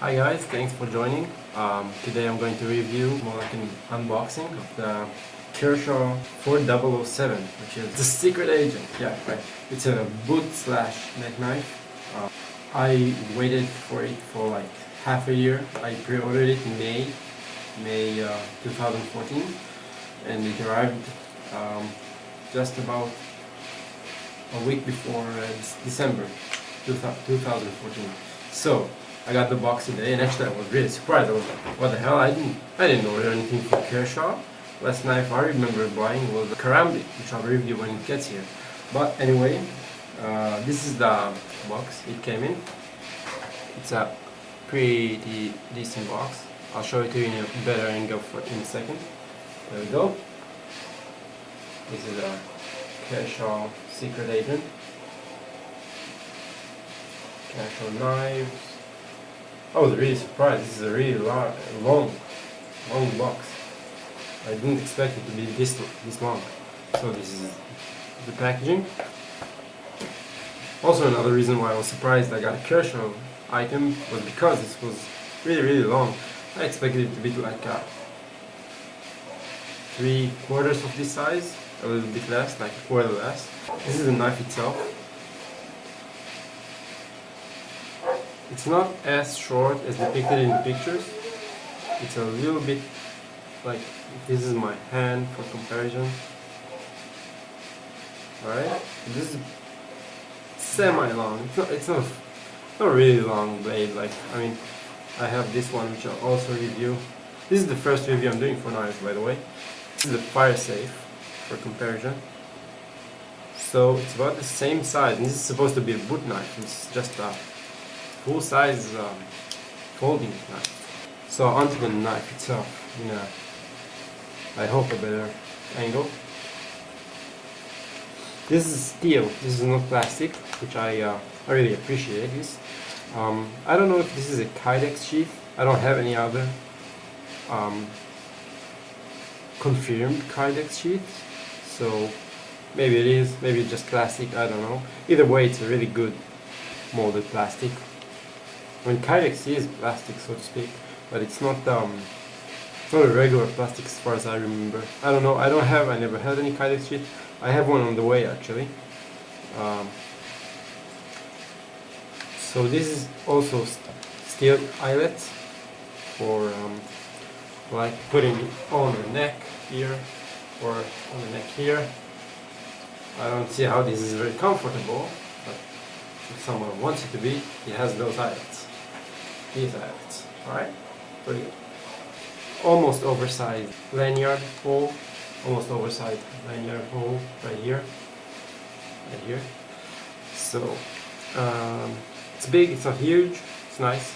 Hi guys, thanks for joining. Today I'm going to review more like an unboxing of the Kershaw 4007, which is the secret agent. Yeah, right. It's a boot/neck knife. I waited for it for like half a year. I pre-ordered it in May 2014, and it arrived just about a week before December 2014. So I got the box today, and actually I was really surprised. I was like, what the hell? I didn't order anything from Kershaw. Last knife I remember buying was the Karambit, which I'll review when it gets here. But anyway, this is the box it came in. It's a pretty decent box. I'll show it to you in a better angle in a second. There we go. This is a Kershaw secret agent. Kershaw knives. I was really surprised. This is a really long box. I didn't expect it to be this long. So this is the packaging. Also, another reason why I was surprised I got a Kershaw item was because this was really long. I expected it to be like 3/4 of this size, a little bit less, like a quarter less. This is the knife itself. It's not as short as depicted in the pictures. It's a little bit like, this is my hand for comparison. Alright, this is semi-long. It's not really long blade. Like, I mean, I have this one which I'll also review. This is the first review I'm doing for knives, by the way. This is the fire safe for comparison. So it's about the same size, and this is supposed to be a boot knife. It's just a full-size folding knife. So onto the knife itself, in a, I hope, a better angle. This is steel. This is not plastic, which I really appreciate this. I don't know if this is a Kydex sheath. I don't have any other confirmed Kydex sheaths, so maybe it is, maybe it's just plastic. I don't know. Either way, it's a really good molded plastic. I mean, Kydex is plastic, so to speak, but it's not a regular plastic as far as I remember. I don't know. I never had any Kydex sheath. I have one on the way, actually. So this is also steel eyelets for like putting it on the neck here or on the neck here. I don't see how this is very comfortable, but if someone wants it to be, it has those eyelets. These eyelets, alright? Pretty good. Almost oversized lanyard hole. Almost oversized lanyard hole right here. Right here. So, it's big, it's not huge, it's nice.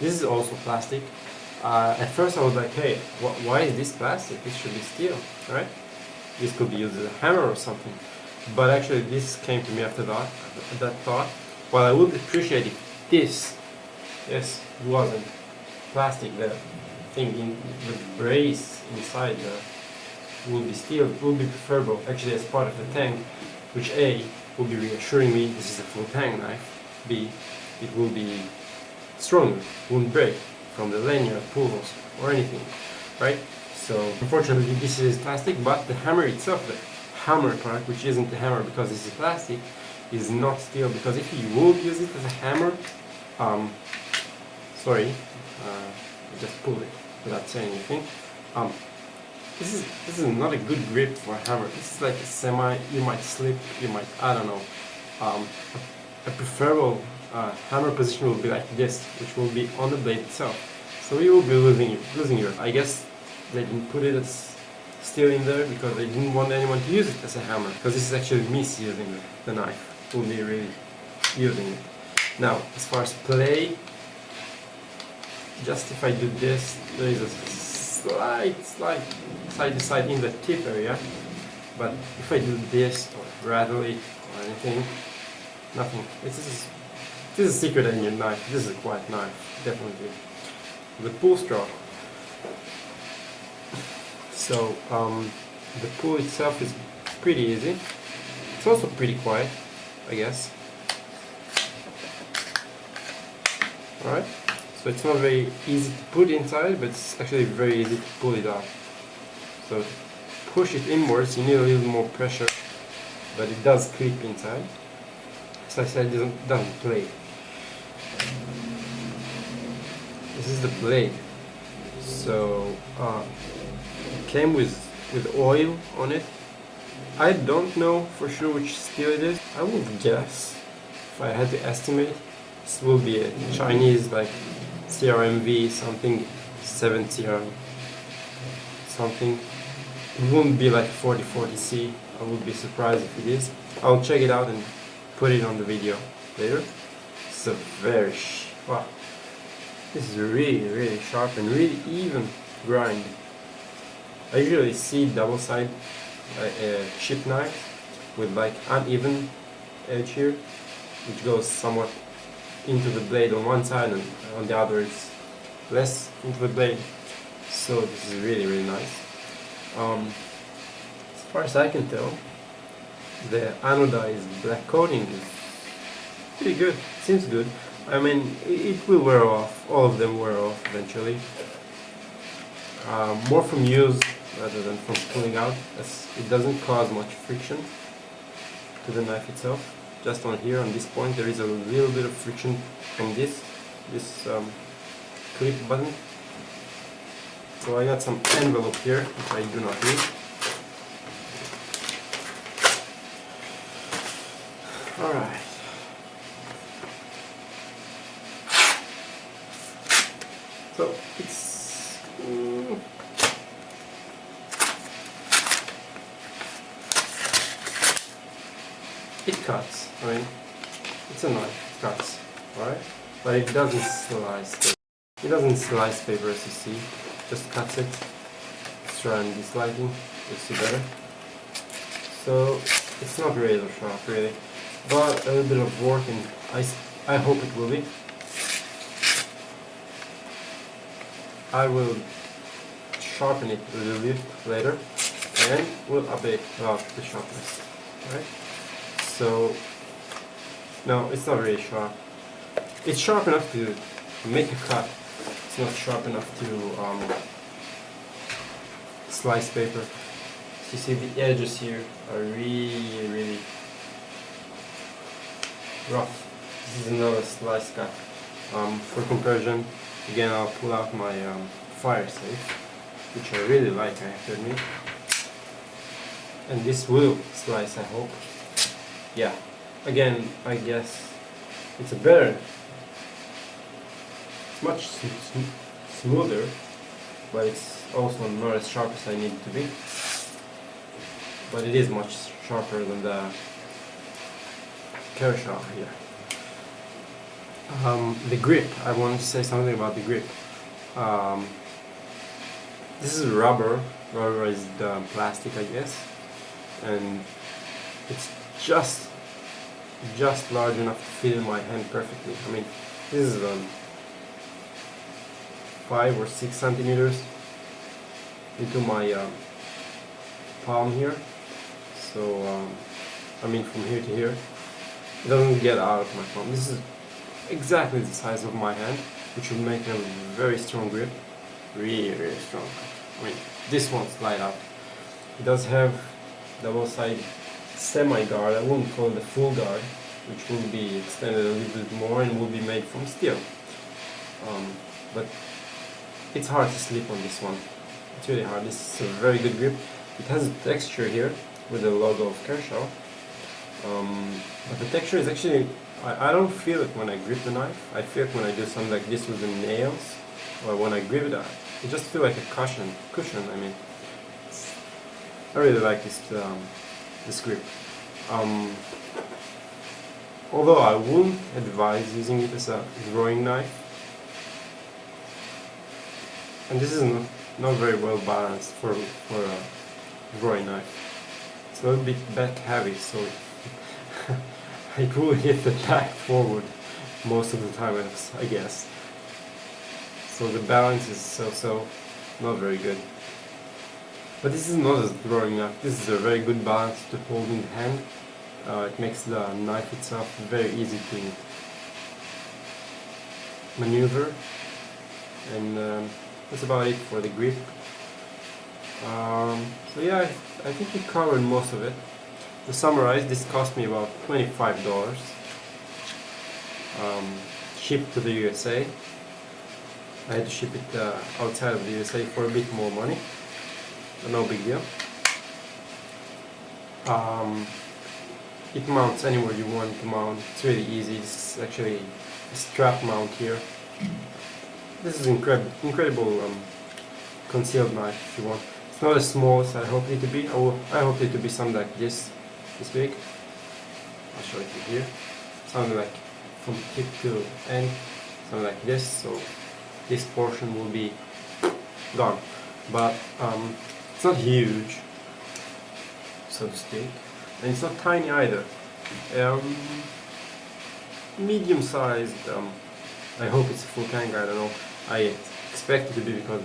This is also plastic. At first I was like, hey, why is this plastic? This should be steel, right? This could be used as a hammer or something. But actually this came to me after that thought. While I would appreciate if this wasn't plastic, the thing in the brace inside would be steel, it would be preferable actually as part of the tank, which A, will be reassuring me this is a full tank knife, B, it will be stronger, won't break from the lanyard pulls or anything, right? So unfortunately this is plastic, but the hammer itself, the hammer part, which isn't the hammer because this is plastic, is not steel, because if you would use it as a hammer, sorry, I just pulled it without saying anything. This is not a good grip for a hammer. This is like a semi, you might slip, you might, I don't know. A preferable hammer position will be like this, which will be on the blade itself. So you will be losing your, I guess they didn't put it as steel in there because they didn't want anyone to use it as a hammer. Because this is actually misusing the knife. Will be really using it. Now, as far as play, just if I do this, there is a slight side to side in the tip area, but if I do this or rattle it or anything, nothing. This is a secret agent knife. This is a quiet knife, definitely. The pull stroke. So the pull itself is pretty easy. It's also pretty quiet, I guess. Alright? So it's not very easy to put inside, but it's actually very easy to pull it out. So to push it inwards, you need a little more pressure, but it does creep inside. As I said, it doesn't play. This is the blade. So it came with oil on it. I don't know for sure which steel it is. I would guess, if I had to estimate, this will be a Chinese like CRMV something 7CR something. It wouldn't be like 4040C. I would be surprised if it is. I'll check it out and put it on the video later. It's a very wow. This is really sharp and really even grind. I usually see double-sided chip knife with like uneven edge here, which goes somewhat into the blade on one side and on the other it's less into the blade. So this is really nice. As far as I can tell, the anodized black coating is pretty good. Seems good. I mean, it will wear off. All of them wear off eventually. More from use rather than from pulling out, as it doesn't cause much friction to the knife itself. Just on here, on this point, there is a little bit of friction from this clip button. So I got some envelope here, which I do not need. Alright. So it's it cuts. I mean, it's a knife. It cuts, alright, but it doesn't slice paper. It doesn't slice paper, as you see. Just cuts it. Let's try on this lighting. You'll see better. So it's not razor sharp, really, but a little bit of work, and I hope it will be. I will sharpen it a little bit later and we'll update about the sharpness. Right? So, no, it's not really sharp. It's sharp enough to make a cut. It's not sharp enough to slice paper. So you see the edges here are really rough. This is another slice cut. For comparison, again, I'll pull out my fire safe, which I really like, I have to admit. And this will slice, I hope. Yeah. Again, I guess it's a better. It's much smoother, but it's also not as sharp as I need it to be. But it is much sharper than the Kershaw here. The grip, I wanted to say something about the grip. This is rubberized plastic, I guess, and it's just large enough to fit in my hand perfectly. I mean, this is 5 or 6 centimeters into my palm here. So, I mean, from here to here, it doesn't get out of my palm. This is exactly the size of my hand, which will make a very strong grip. Really strong. I mean, this won't slide out. It does have double-sided semi-guard. I wouldn't call it a full guard, which will be extended a little bit more and will be made from steel. But it's hard to sleep on this one. It's really hard. This is a very good grip. It has a texture here with the logo of Kershaw. But the texture is actually, I don't feel it when I grip the knife. I feel it when I do something like this with the nails, or when I grip it, it just feels like a cushion. I mean, I really like this grip. Although I wouldn't advise using it as a drawing knife, and this is not very well balanced for a drawing knife. It's a little bit back heavy, so it will hit the back forward most of the time, I guess. So the balance is so not very good. But this is not a drawing knife. This is a very good balance to hold in the hand. It makes the knife itself very easy maneuver, and that's about it for the grip. So yeah, I think we covered most of it. To summarize, this cost me about $25, shipped to the USA. I had to ship it outside of the USA for a bit more money, but no big deal. It mounts anywhere you want it to mount. It's really easy. This is actually a strap mount here. This is incredible concealed knife if you want. It's not as small as I hoped it to be. I hoped it to be something like this big. I'll show it to you here. Something like from tip to end, something like this. So this portion will be gone. But it's not huge, so to speak, and it's not tiny either. Medium sized. I hope it's a full tank. I don't know. I expect it to be because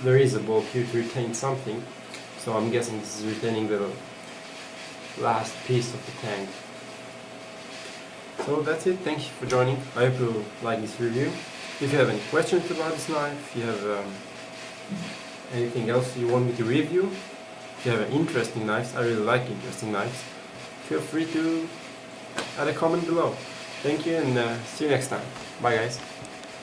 there is a bolt here to retain something. So I'm guessing this is retaining the last piece of the tank. So that's it. Thank you for joining. I hope you like this review. If you have any questions about this knife, if you have anything else you want me to review, if you have interesting knives, I really like interesting knives, feel free to add a comment below. Thank you, and see you next time. Bye guys.